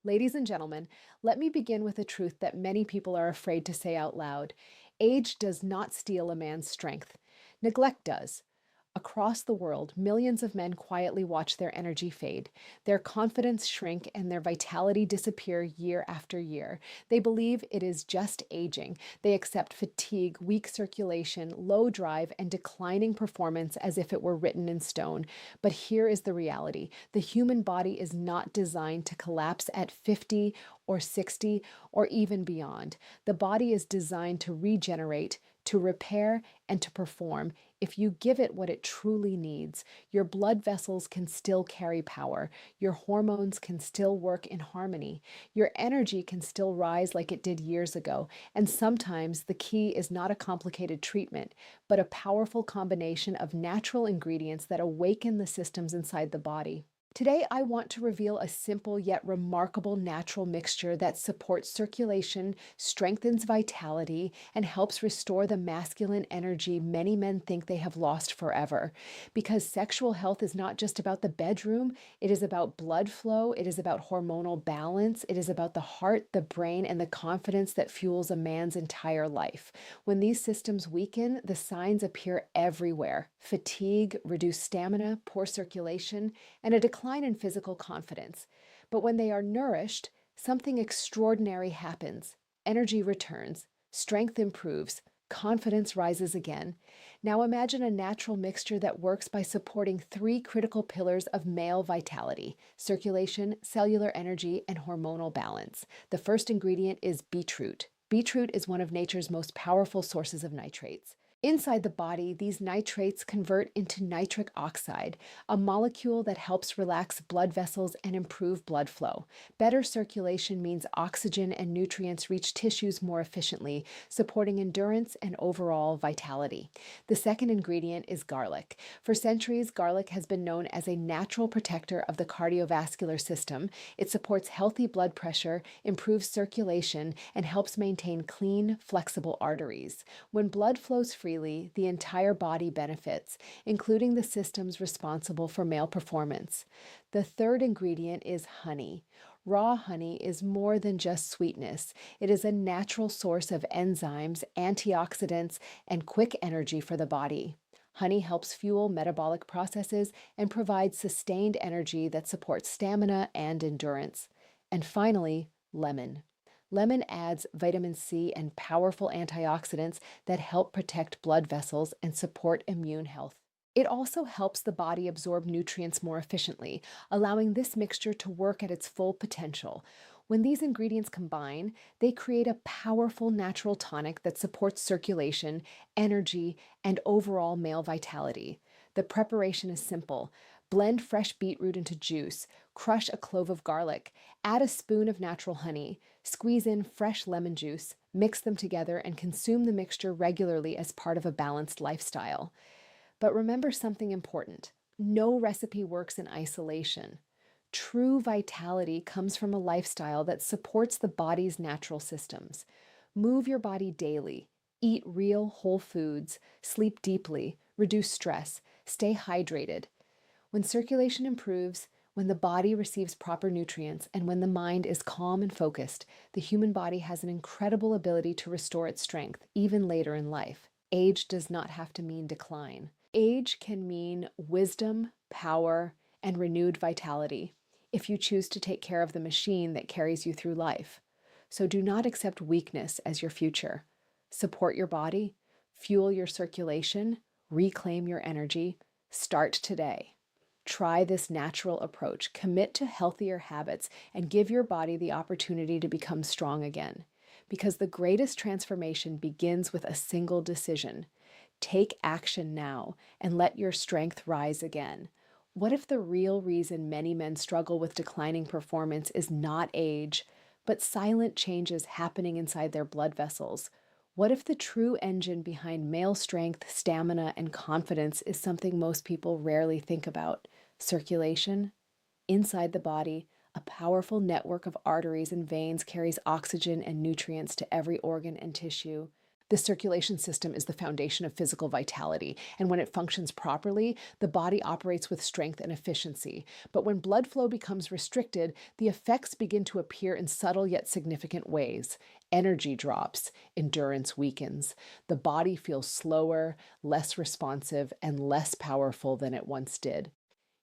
Ladies and gentlemen, let me begin with a truth that many people are afraid to say out loud. Age does not steal a man's strength. Neglect does. Across the world, millions of men quietly watch their energy fade, their confidence shrink, and their vitality disappear year after year. They believe it is just aging. They accept fatigue, weak circulation, low drive, and declining performance as if it were written in stone. But here is the reality: the human body is not designed to collapse at 50 or 60 or even beyond. The body is designed to regenerate, to repair, and to perform. If you give it what it truly needs, your blood vessels can still carry power, your hormones can still work in harmony, your energy can still rise like it did years ago. And sometimes the key is not a complicated treatment, but a powerful combination of natural ingredients that awaken the systems inside the body. Today, I want to reveal a simple yet remarkable natural mixture that supports circulation, strengthens vitality, and helps restore the masculine energy many men think they have lost forever. Because sexual health is not just about the bedroom, it is about blood flow, it is about hormonal balance, it is about the heart, the brain, and the confidence that fuels a man's entire life. When these systems weaken, the signs appear everywhere: fatigue, reduced stamina, poor circulation, and a decline in physical confidence. But when they are nourished, something extraordinary happens. Energy returns, strength improves, confidence rises again. Now imagine a natural mixture that works by supporting three critical pillars of male vitality: circulation, cellular energy, and hormonal balance. The first ingredient is beetroot. Beetroot is one of nature's most powerful sources of nitrates. Inside the body, these nitrates convert into nitric oxide, a molecule that helps relax blood vessels and improve blood flow. Better circulation means oxygen and nutrients reach tissues more efficiently, supporting endurance and overall vitality. The second ingredient is garlic. For centuries, garlic has been known as a natural protector of the cardiovascular system. It supports healthy blood pressure, improves circulation, and helps maintain clean, flexible arteries. When blood flows freely, the entire body benefits, including the systems responsible for male performance. The third ingredient is honey. Raw honey is more than just sweetness. It is a natural source of enzymes, antioxidants, and quick energy for the body. Honey helps fuel metabolic processes and provides sustained energy that supports stamina and endurance. And finally, lemon. Lemon adds vitamin C and powerful antioxidants that help protect blood vessels and support immune health. It also helps the body absorb nutrients more efficiently, allowing this mixture to work at its full potential. When these ingredients combine, they create a powerful natural tonic that supports circulation, energy, and overall male vitality. The preparation is simple. Blend fresh beetroot into juice, crush a clove of garlic, add a spoon of natural honey, squeeze in fresh lemon juice, mix them together, and consume the mixture regularly as part of a balanced lifestyle. But remember something important: no recipe works in isolation. True vitality comes from a lifestyle that supports the body's natural systems. Move your body daily, eat real whole foods, sleep deeply, reduce stress, stay hydrated. When circulation improves, when the body receives proper nutrients, and when the mind is calm and focused, the human body has an incredible ability to restore its strength, even later in life. Age does not have to mean decline. Age can mean wisdom, power, and renewed vitality if you choose to take care of the machine that carries you through life. So do not accept weakness as your future. Support your body, fuel your circulation, reclaim your energy. Start today. Try this natural approach, commit to healthier habits, and give your body the opportunity to become strong again. Because the greatest transformation begins with a single decision. Take action now and let your strength rise again. What if the real reason many men struggle with declining performance is not age, but silent changes happening inside their blood vessels? What if the true engine behind male strength, stamina, and confidence is something most people rarely think about? Circulation. Inside the body, a powerful network of arteries and veins carries oxygen and nutrients to every organ and tissue. The circulation system is the foundation of physical vitality, and when it functions properly, the body operates with strength and efficiency. But when blood flow becomes restricted, the effects begin to appear in subtle yet significant ways. Energy drops, endurance weakens. The body feels slower, less responsive, and less powerful than it once did.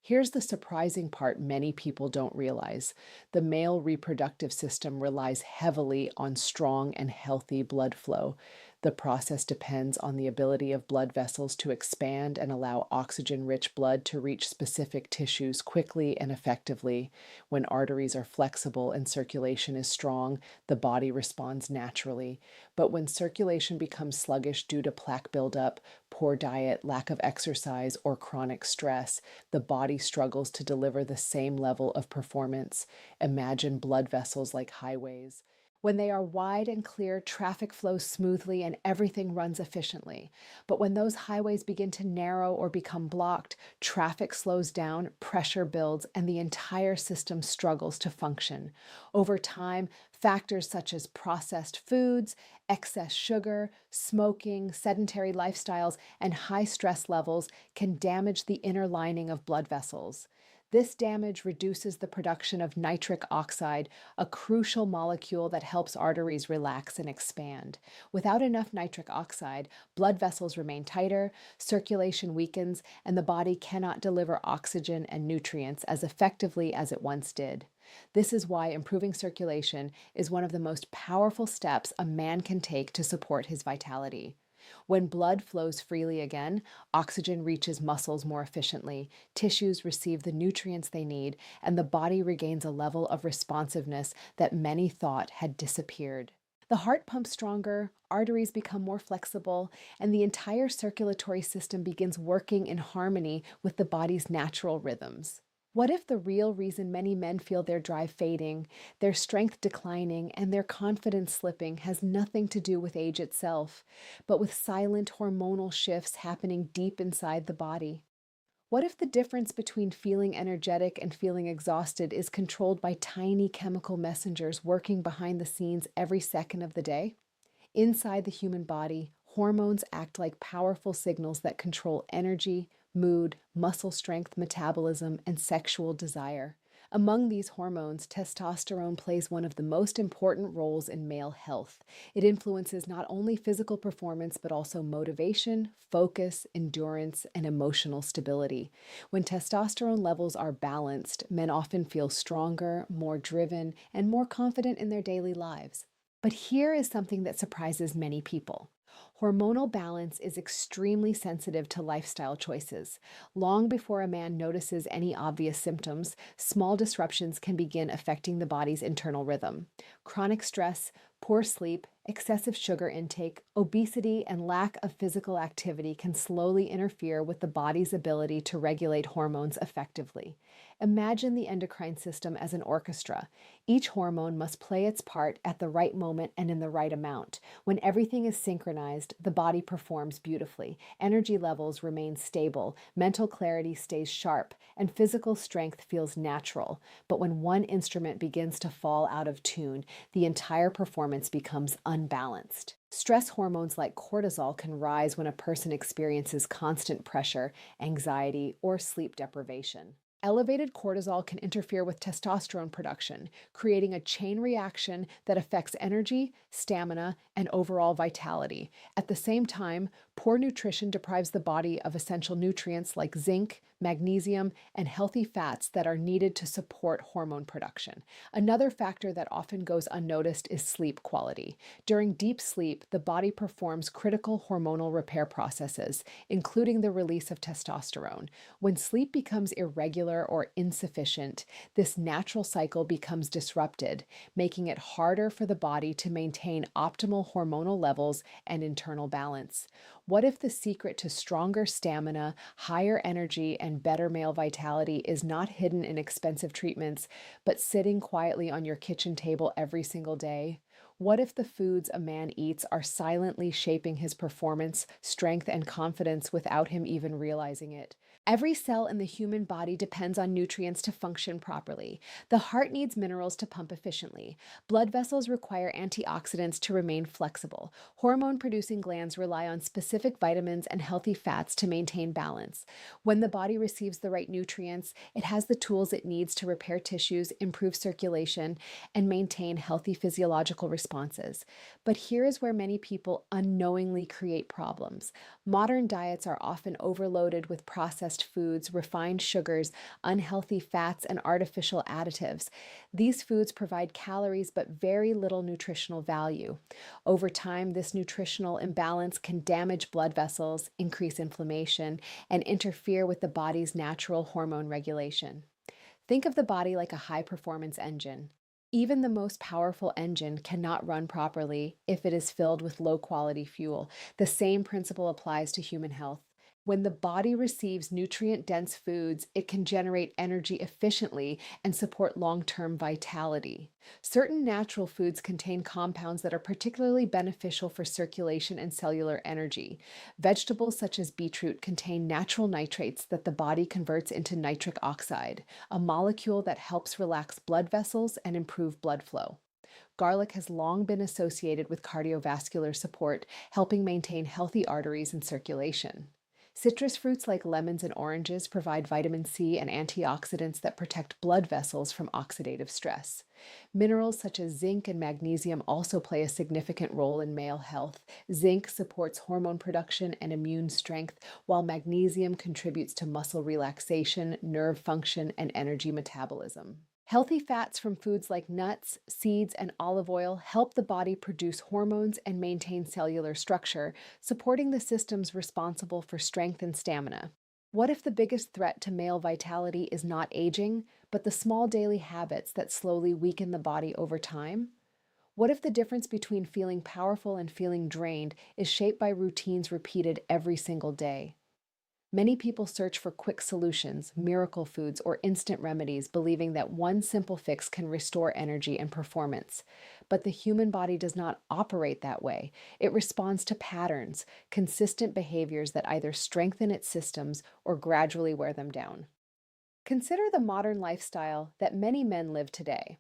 Here's the surprising part many people don't realize. The male reproductive system relies heavily on strong and healthy blood flow. The process depends on the ability of blood vessels to expand and allow oxygen-rich blood to reach specific tissues quickly and effectively. When arteries are flexible and circulation is strong, the body responds naturally. But when circulation becomes sluggish due to plaque buildup, poor diet, lack of exercise, or chronic stress, the body struggles to deliver the same level of performance. Imagine blood vessels like highways. When they are wide and clear, traffic flows smoothly and everything runs efficiently. But when those highways begin to narrow or become blocked, traffic slows down, pressure builds, and the entire system struggles to function. Over time, factors such as processed foods, excess sugar, smoking, sedentary lifestyles, and high stress levels can damage the inner lining of blood vessels. This damage reduces the production of nitric oxide, a crucial molecule that helps arteries relax and expand. Without enough nitric oxide, blood vessels remain tighter, circulation weakens, and the body cannot deliver oxygen and nutrients as effectively as it once did. This is why improving circulation is one of the most powerful steps a man can take to support his vitality. When blood flows freely again, oxygen reaches muscles more efficiently, tissues receive the nutrients they need, and the body regains a level of responsiveness that many thought had disappeared. The heart pumps stronger, arteries become more flexible, and the entire circulatory system begins working in harmony with the body's natural rhythms. What if the real reason many men feel their drive fading, their strength declining, and their confidence slipping has nothing to do with age itself, but with silent hormonal shifts happening deep inside the body? What if the difference between feeling energetic and feeling exhausted is controlled by tiny chemical messengers working behind the scenes every second of the day? Inside the human body, hormones act like powerful signals that control energy, mood, muscle strength, metabolism, and sexual desire. Among these hormones, testosterone plays one of the most important roles in male health. It influences not only physical performance, but also motivation, focus, endurance, and emotional stability. When testosterone levels are balanced, men often feel stronger, more driven, and more confident in their daily lives. But here is something that surprises many people. Hormonal balance is extremely sensitive to lifestyle choices. Long before a man notices any obvious symptoms, small disruptions can begin affecting the body's internal rhythm. Chronic stress, poor sleep, excessive sugar intake, obesity, and lack of physical activity can slowly interfere with the body's ability to regulate hormones effectively. Imagine the endocrine system as an orchestra. Each hormone must play its part at the right moment and in the right amount. When everything is synchronized, the body performs beautifully. Energy levels remain stable, mental clarity stays sharp, and physical strength feels natural. But when one instrument begins to fall out of tune, the entire performance becomes unbalanced. Stress hormones like cortisol can rise when a person experiences constant pressure, anxiety, or sleep deprivation. Elevated cortisol can interfere with testosterone production, creating a chain reaction that affects energy, stamina, and overall vitality. At the same time, poor nutrition deprives the body of essential nutrients like zinc, magnesium, and healthy fats that are needed to support hormone production. Another factor that often goes unnoticed is sleep quality. During deep sleep, the body performs critical hormonal repair processes, including the release of testosterone. When sleep becomes irregular or insufficient, this natural cycle becomes disrupted, making it harder for the body to maintain optimal hormonal levels and internal balance. What if the secret to stronger stamina, higher energy, and better male vitality is not hidden in expensive treatments, but sitting quietly on your kitchen table every single day? What if the foods a man eats are silently shaping his performance, strength, and confidence without him even realizing it? Every cell in the human body depends on nutrients to function properly. The heart needs minerals to pump efficiently. Blood vessels require antioxidants to remain flexible. Hormone producing glands rely on specific vitamins and healthy fats to maintain balance. When the body receives the right nutrients, it has the tools it needs to repair tissues, improve circulation, and maintain healthy physiological responses. But here is where many people unknowingly create problems. Modern diets are often overloaded with processed foods, refined sugars, unhealthy fats, and artificial additives. These foods provide calories but very little nutritional value. Over time, this nutritional imbalance can damage blood vessels, increase inflammation, and interfere with the body's natural hormone regulation. Think of the body like a high performance engine. Even the most powerful engine cannot run properly if it is filled with low quality fuel. The same principle applies to human health. When the body receives nutrient dense foods, it can generate energy efficiently and support long term vitality. Certain natural foods contain compounds that are particularly beneficial for circulation and cellular energy. Vegetables such as beetroot contain natural nitrates that the body converts into nitric oxide, a molecule that helps relax blood vessels and improve blood flow. Garlic has long been associated with cardiovascular support, helping maintain healthy arteries and circulation. Citrus fruits like lemons and oranges provide vitamin C and antioxidants that protect blood vessels from oxidative stress. Minerals such as zinc and magnesium also play a significant role in male health. Zinc supports hormone production and immune strength, while magnesium contributes to muscle relaxation, nerve function, and energy metabolism. Healthy fats from foods like nuts, seeds, and olive oil help the body produce hormones and maintain cellular structure, supporting the systems responsible for strength and stamina. What if the biggest threat to male vitality is not aging, but the small daily habits that slowly weaken the body over time? What if the difference between feeling powerful and feeling drained is shaped by routines repeated every single day? Many people search for quick solutions, miracle foods, or instant remedies, believing that one simple fix can restore energy and performance. But the human body does not operate that way. It responds to patterns, consistent behaviors that either strengthen its systems or gradually wear them down. Consider the modern lifestyle that many men live today.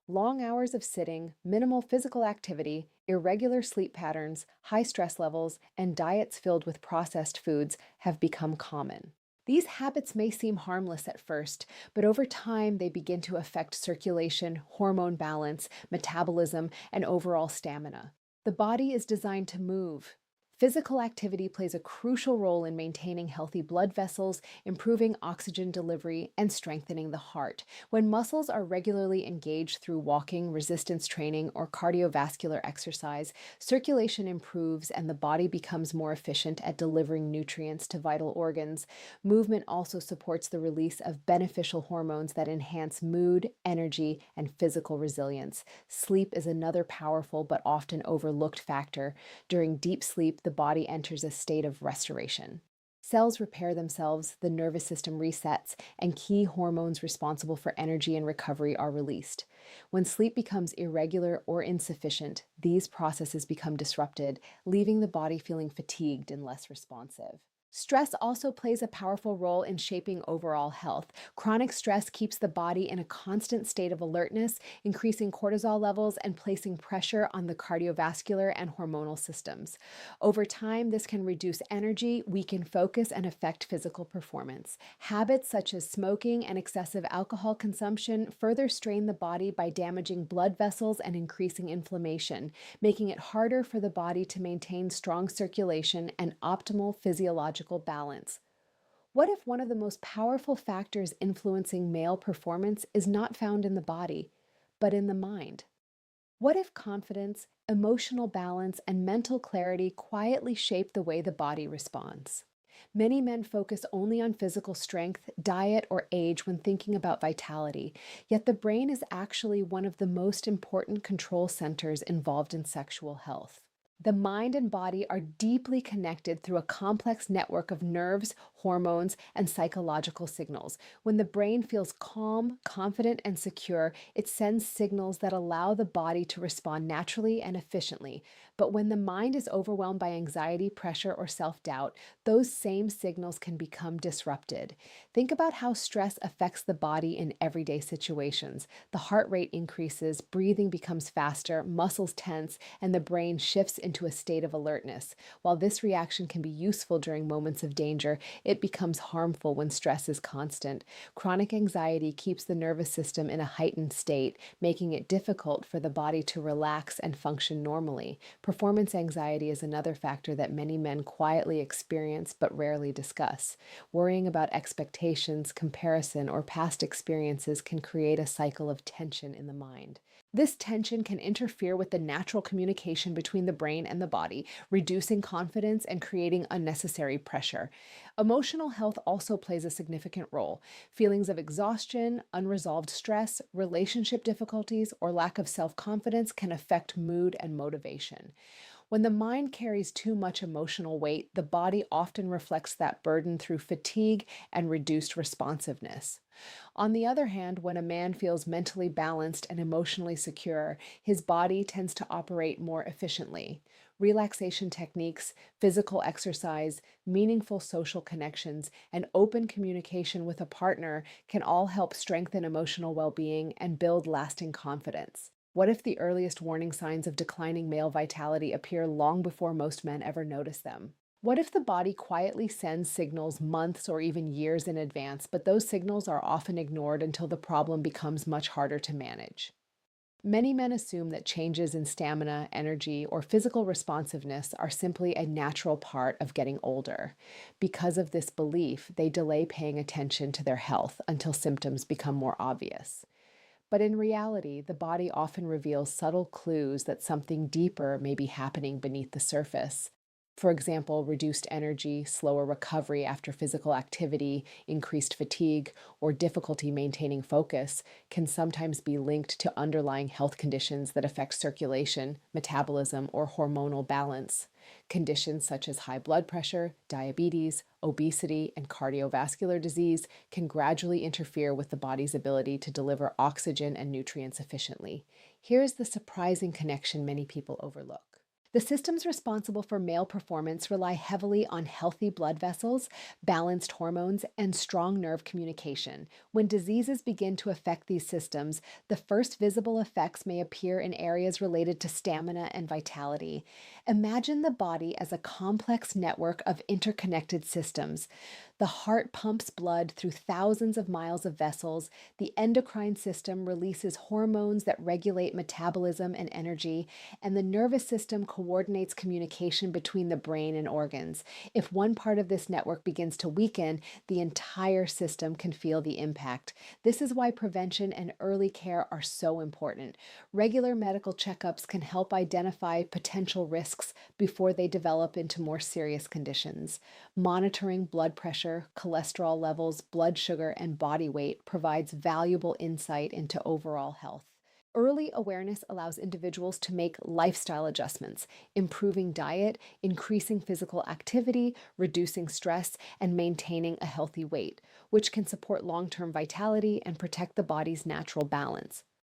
Long hours of sitting, minimal physical activity, irregular sleep patterns, high stress levels, and diets filled with processed foods have become common. These habits may seem harmless at first, but over time they begin to affect circulation, hormone balance, metabolism, and overall stamina. The body is designed to move. Physical activity plays a crucial role in maintaining healthy blood vessels, improving oxygen delivery, and strengthening the heart. When muscles are regularly engaged through walking, resistance training, or cardiovascular exercise, circulation improves and the body becomes more efficient at delivering nutrients to vital organs. Movement also supports the release of beneficial hormones that enhance mood, energy, and physical resilience. Sleep is another powerful but often overlooked factor. During deep sleep, the body enters a state of restoration. Cells repair themselves, the nervous system resets, and key hormones responsible for energy and recovery are released. When sleep becomes irregular or insufficient, these processes become disrupted, leaving the body feeling fatigued and less responsive. Stress also plays a powerful role in shaping overall health. Chronic stress keeps the body in a constant state of alertness, increasing cortisol levels and placing pressure on the cardiovascular and hormonal systems. Over time, this can reduce energy, weaken focus, and affect physical performance. Habits such as smoking and excessive alcohol consumption further strain the body by damaging blood vessels and increasing inflammation, making it harder for the body to maintain strong circulation and optimal physiological balance. What if one of the most powerful factors influencing male performance is not found in the body, but in the mind? What if confidence, emotional balance, and mental clarity quietly shape the way the body responds? Many men focus only on physical strength, diet, or age when thinking about vitality, yet the brain is actually one of the most important control centers involved in sexual health. The mind and body are deeply connected through a complex network of nerves, hormones, and psychological signals. When the brain feels calm, confident, and secure, it sends signals that allow the body to respond naturally and efficiently. But when the mind is overwhelmed by anxiety, pressure, or self doubt, those same signals can become disrupted. Think about how stress affects the body in everyday situations. The heart rate increases, breathing becomes faster, muscles tense, and the brain shifts into a state of alertness. While this reaction can be useful during moments of danger, it becomes harmful when stress is constant. Chronic anxiety keeps the nervous system in a heightened state, making it difficult for the body to relax and function normally. Performance anxiety is another factor that many men quietly experience but rarely discuss. Worrying about expectations, comparison, or past experiences can create a cycle of tension in the mind. This tension can interfere with the natural communication between the brain and the body, reducing confidence and creating unnecessary pressure. Emotional health also plays a significant role. Feelings of exhaustion, unresolved stress, relationship difficulties, or lack of self confidence can affect mood and motivation. When the mind carries too much emotional weight, the body often reflects that burden through fatigue and reduced responsiveness. On the other hand, when a man feels mentally balanced and emotionally secure, his body tends to operate more efficiently. Relaxation techniques, physical exercise, meaningful social connections, and open communication with a partner can all help strengthen emotional well being and build lasting confidence. What if the earliest warning signs of declining male vitality appear long before most men ever notice them? What if the body quietly sends signals months or even years in advance, but those signals are often ignored until the problem becomes much harder to manage? Many men assume that changes in stamina, energy, or physical responsiveness are simply a natural part of getting older. Because of this belief, they delay paying attention to their health until symptoms become more obvious. But in reality, the body often reveals subtle clues that something deeper may be happening beneath the surface. For example, reduced energy, slower recovery after physical activity, increased fatigue, or difficulty maintaining focus can sometimes be linked to underlying health conditions that affect circulation, metabolism, or hormonal balance. Conditions such as high blood pressure, diabetes, obesity, and cardiovascular disease can gradually interfere with the body's ability to deliver oxygen and nutrients efficiently. Here's the surprising connection many people overlook. The systems responsible for male performance rely heavily on healthy blood vessels, balanced hormones, and strong nerve communication. When diseases begin to affect these systems, the first visible effects may appear in areas related to stamina and vitality. Imagine the body as a complex network of interconnected systems. The heart pumps blood through thousands of miles of vessels. The endocrine system releases hormones that regulate metabolism and energy, and the nervous system coordinates communication between the brain and organs. If one part of this network begins to weaken, the entire system can feel the impact. This is why prevention and early care are so important. Regular medical checkups can help identify potential risks before they develop into more serious conditions. Monitoring blood pressure, cholesterol levels, blood sugar, and body weight provides valuable insight into overall health. Early awareness allows individuals to make lifestyle adjustments, improving diet, increasing physical activity, reducing stress, and maintaining a healthy weight, which can support long term vitality and protect the body's natural balance.